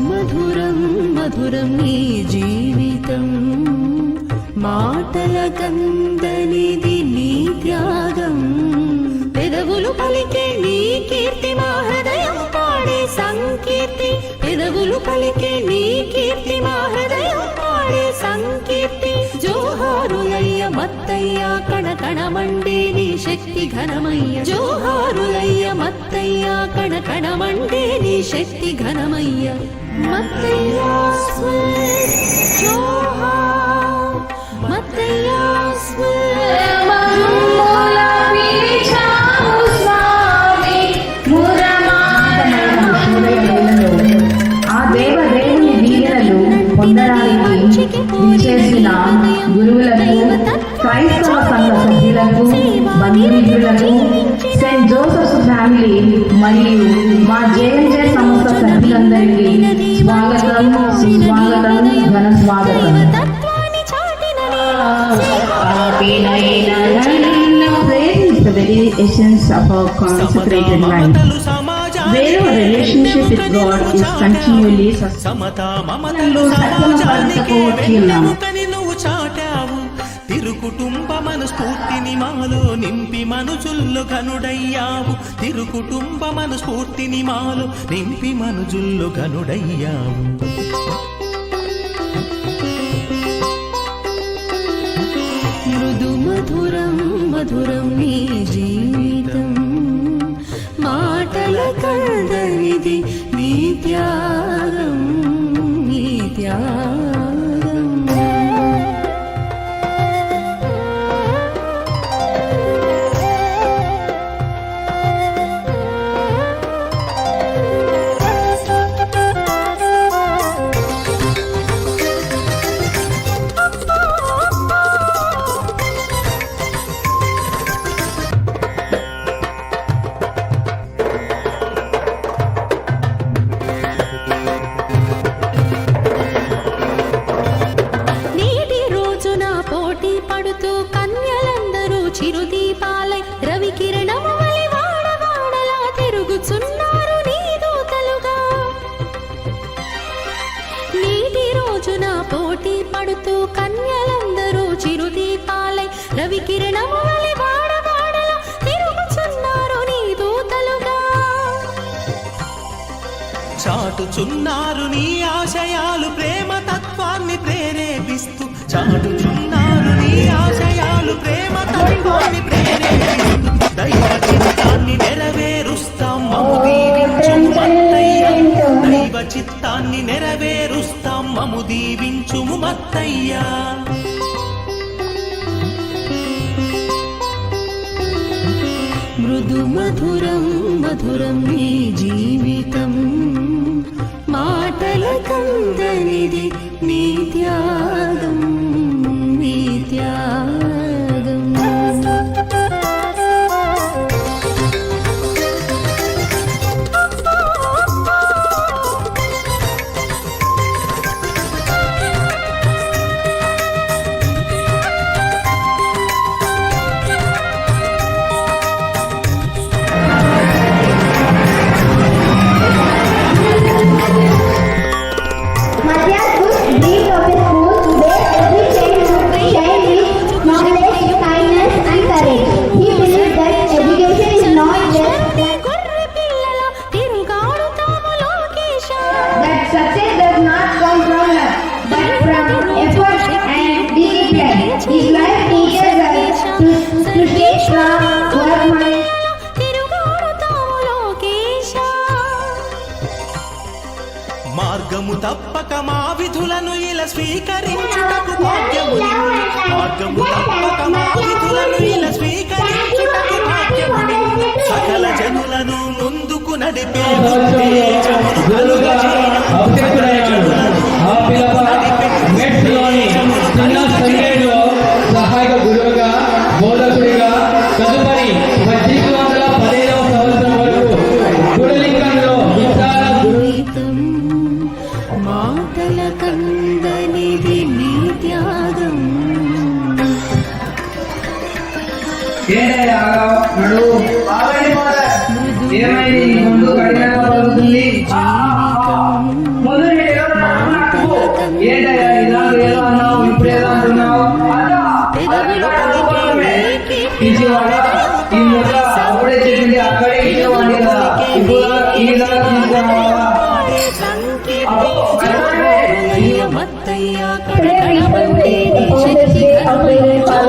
మధురం మధురం నీ జీవితం, మాటల కందనిది నీ త్యాగం, పెదవులు పలికే నీ కీర్తి మా హృదయం పాడే సంకీర్తి, పెదవులు పలికే నీ కీర్తి మా హృదయం పాడే సంకీర్తి. జోహారులయ్య మత్తయ్య కణ కణమండే నీ శక్తి ఘనమయ్య, జోహారులయ్య మత్తయ్య కణ కణమండే నీ శక్తి ఘనమయ్య. మత్తయ్య జోహార్, మత్తయ్య పొందడానికి విచ్చేసిన గురువులకు, క్రైస్తవ సంఘ సభ్యులకు, బంధుమిత్రులకు, సెయింట్ జోసెఫ్స్ ఫ్యామిలీ మరియు మా జేఎంజే సంస్థ సభ్యులందరికీ స్వాగతం, సుస్వాగతం, ఘన స్వాగతం. Prayer is the very essence of our consecrated life, where our relationship with God is continually తిరుకుటుంబమను స్ఫూర్తిని మాలో నింపి మనుజుల్లో ఘనుడయ్యావు, తిరుకుటుంబమను స్ఫూర్తిని మాలో నింపి మనుజుల్లో ఘనుడయ్యావు. మృదు మధురం మధురం నీ జీవితం, మాటల కందనిది నీ త్యాగం, నీ త్యాగం. చిరుదీపాలై రవి కిరణము వలె వాడవాడలా తిరుగుచున్నారు నీ దూతలుగా, నేటి రోజున పోటీ పడుతూ కన్యలందరూ చిరుదీపాలై రవి కిరణము వలె వాడవాడలా తిరుగుచున్నారు నీ దూతలుగా. చాటుచున్నారు నీ ఆశయాలు ప్రేమ తత్వాన్ని ప్రేరేపిస్తూ, చాటుచున్నారు నీ ఆశయాలు ప్రేమ తత్వాన్ని ప్రేరేపిస్తూ, దైవ చిత్తాన్ని నెరవేరుస్తాం మము దీవించుము మత్తయ్య, దైవ చిత్తాన్ని నెరవేరుస్తాం మము దీవించుము మత్తయ్య. మృదు మధురం మధురం నీ జీవితం, మాటల కందనిది నీ త్యాగం, నీ త్యాగం. మార్గము తప్పక మా విధులను ఇలా స్వీకరించుటకు భాగ్యము, మార్గము తప్పక మా విధులను ఇలా స్వీకరించుటకు భాగ్యము, సకల జనులను ముందుకు నడిపే ఉత్తేజమును కలుగజేయు, సకల జనులను ముందుకు నడిపే ఉత్తేజమును కలుగజేయు. సహాయక గురువుగా, బోధకుడిగా తదుపరి 1815వ సంవత్సరం వరకు గుడలింగంలో మాటల కందనిది నీ త్యాగం. ఏంటయ్యా నడు ఏమైంది నీ ముందు కఠినంగా పలుకుతుంది ముందు నేను ఏదో నాకు ఏంటయ్యా ఇలా ఏదో అన్నావు ఇప్పుడు ఏదో అంటున్నావు ఇచ్చేవాడా ఈ ముద్ర అప్పుడే చెప్పింది అక్కడే ఇచ్చేవాడి కదా ఇప్పుడు ఈ విధంగా తీసుకురావాలా మత్తయ్య కడకడ వంటి నీ శక్తి కరుణించు